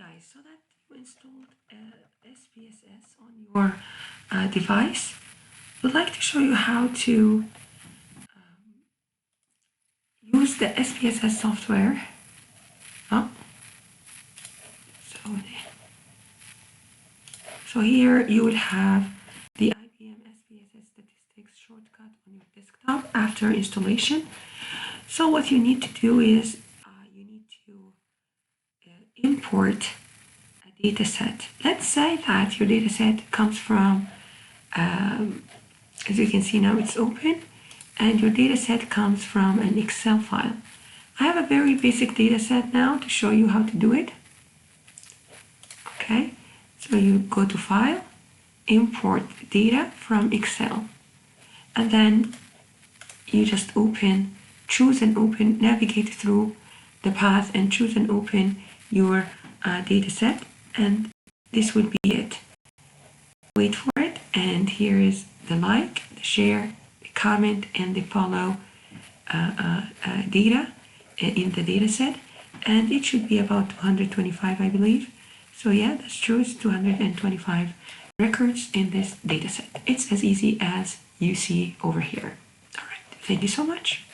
guys, so that you installed SPSS on your device, we'd like to show you how to use the SPSS software. So here you would have the IBM SPSS statistics shortcut on your desktop after installation. So what you need to do is you need to import a data set. Let's say that your data set comes from, as you can see now it's open, and your data set comes from an Excel file. I have a very basic data set now to show you how to do it. Okay, so you go to File, Import Data from Excel, and then you just choose and open, navigate through the path and choose and open your data set, and this would be it. Wait for it, and here is the like, the share, the comment, and the follow data in the data set, and it should be about 225, I believe. So yeah, that's true, it's 225 records in this data set. It's as easy as you see over here. All right, thank you so much.